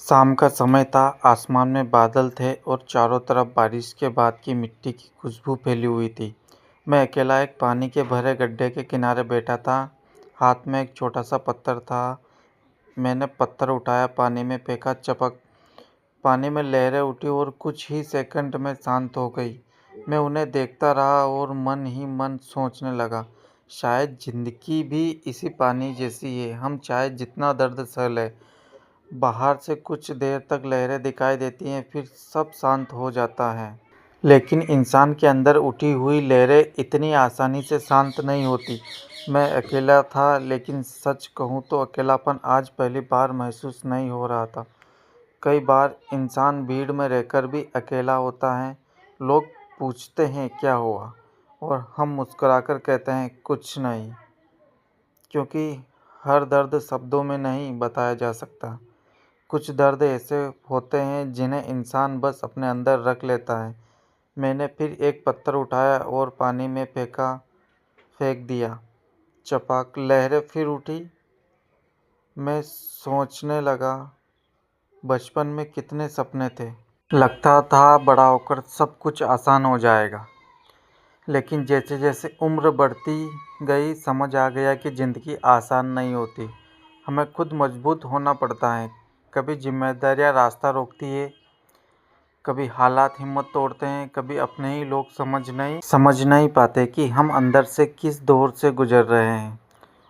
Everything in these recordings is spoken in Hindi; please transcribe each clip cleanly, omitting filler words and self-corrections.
शाम का समय था, आसमान में बादल थे और चारों तरफ बारिश के बाद की मिट्टी की खुशबू फैली हुई थी। मैं अकेला एक पानी के भरे गड्ढे के किनारे बैठा था। हाथ में एक छोटा सा पत्थर था। मैंने पत्थर उठाया, पानी में फेंका, चपक। पानी में लहरें उठी और कुछ ही सेकंड में शांत हो गई। मैं उन्हें देखता रहा और मन ही मन सोचने लगा, शायद जिंदगी भी इसी पानी जैसी है। हम चाहे जितना दर्द सह लें, बाहर से कुछ देर तक लहरें दिखाई देती हैं, फिर सब शांत हो जाता है। लेकिन इंसान के अंदर उठी हुई लहरें इतनी आसानी से शांत नहीं होती। मैं अकेला था, लेकिन सच कहूँ तो अकेलापन आज पहली बार महसूस नहीं हो रहा था। कई बार इंसान भीड़ में रहकर भी अकेला होता है। लोग पूछते हैं क्या हुआ, और हम मुस्कुराकर कहते हैं कुछ नहीं, क्योंकि हर दर्द शब्दों में नहीं बताया जा सकता। कुछ दर्द ऐसे होते हैं जिन्हें इंसान बस अपने अंदर रख लेता है। मैंने फिर एक पत्थर उठाया और पानी में फेंक दिया। चपाक, लहरें फिर उठी। मैं सोचने लगा, बचपन में कितने सपने थे। लगता था बड़ा होकर सब कुछ आसान हो जाएगा। लेकिन जैसे जैसे उम्र बढ़ती गई, समझ आ गया कि ज़िंदगी आसान नहीं होती। हमें खुद मजबूत होना पड़ता है। कभी जिम्मेदारियां रास्ता रोकती है, कभी हालात हिम्मत तोड़ते हैं, कभी अपने ही लोग समझ नहीं पाते कि हम अंदर से किस दौर से गुजर रहे हैं।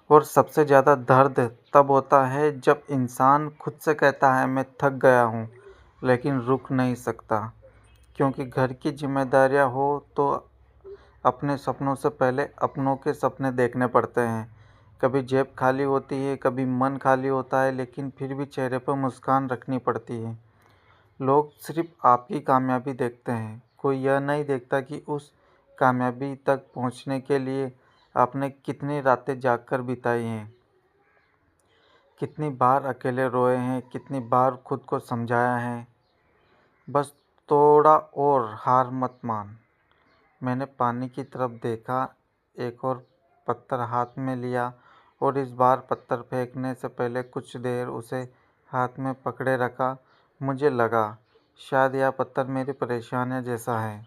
और सबसे ज़्यादा दर्द तब होता है जब इंसान खुद से कहता है मैं थक गया हूँ, लेकिन रुक नहीं सकता। क्योंकि घर की जिम्मेदारियां हो तो अपने सपनों से पहले अपनों के सपने देखने पड़ते हैं। कभी जेब खाली होती है, कभी मन खाली होता है, लेकिन फिर भी चेहरे पर मुस्कान रखनी पड़ती है। लोग सिर्फ आपकी कामयाबी देखते हैं, कोई यह नहीं देखता कि उस कामयाबी तक पहुंचने के लिए आपने कितनी रातें जागकर बिताई हैं, कितनी बार अकेले रोए हैं, कितनी बार खुद को समझाया है, बस थोड़ा और हार मत मान। मैंने पानी की तरफ देखा, एक और पत्थर हाथ में लिया और इस बार पत्थर फेंकने से पहले कुछ देर उसे हाथ में पकड़े रखा। मुझे लगा, शायद यह पत्थर मेरी परेशानियां जैसा है।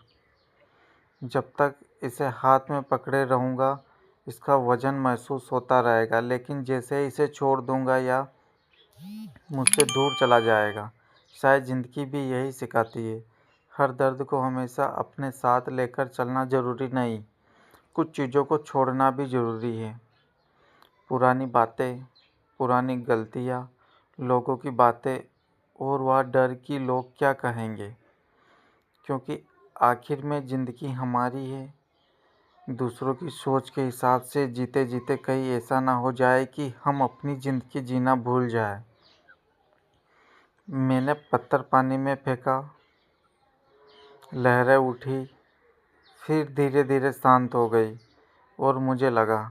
जब तक इसे हाथ में पकड़े रहूँगा, इसका वजन महसूस होता रहेगा, लेकिन जैसे ही इसे छोड़ दूँगा या मुझसे दूर चला जाएगा। शायद ज़िंदगी भी यही सिखाती है। हर दर्द को हमेशा अपने साथ लेकर चलना ज़रूरी नहीं, कुछ चीज़ों को छोड़ना भी ज़रूरी है। पुरानी बातें, पुरानी गलतियाँ, लोगों की बातें, और वह डर कि लोग क्या कहेंगे। क्योंकि आखिर में ज़िंदगी हमारी है। दूसरों की सोच के हिसाब से जीते जीते कहीं ऐसा ना हो जाए कि हम अपनी ज़िंदगी जीना भूल जाए। मैंने पत्थर पानी में फेंका, लहरें उठी, फिर धीरे धीरे शांत हो गई और मुझे लगा,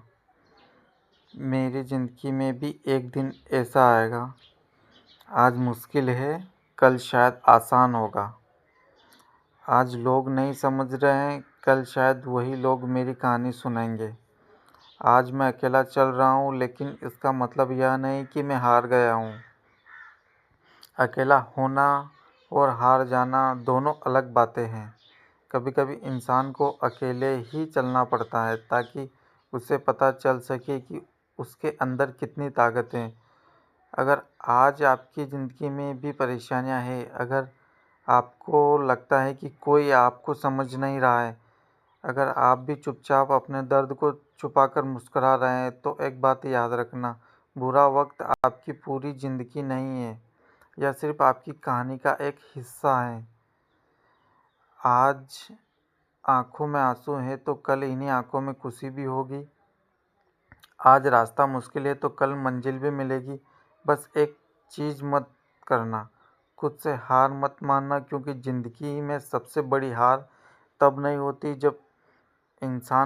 मेरी ज़िंदगी में भी एक दिन ऐसा आएगा। आज मुश्किल है, कल शायद आसान होगा। आज लोग नहीं समझ रहे हैं, कल शायद वही लोग मेरी कहानी सुनेंगे। आज मैं अकेला चल रहा हूँ, लेकिन इसका मतलब यह नहीं कि मैं हार गया हूँ। अकेला होना और हार जाना दोनों अलग बातें हैं। कभी कभी इंसान को अकेले ही चलना पड़ता है ताकि उसे पता चल सके कि उसके अंदर कितनी ताकत है। अगर आज आपकी ज़िंदगी में भी परेशानियां हैं, अगर आपको लगता है कि कोई आपको समझ नहीं रहा है, अगर आप भी चुपचाप अपने दर्द को छुपाकर मुस्कुरा रहे हैं, तो एक बात याद रखना, बुरा वक्त आपकी पूरी ज़िंदगी नहीं है। यह सिर्फ आपकी कहानी का एक हिस्सा है। आज आंखों में आंसू है तो कल इन्हीं आंखों में खुशी भी होगी। आज रास्ता मुश्किल है तो कल मंजिल भी मिलेगी। बस एक चीज़ मत करना, खुद से हार मत मानना, क्योंकि ज़िंदगी में सबसे बड़ी हार तब नहीं होती जब इंसान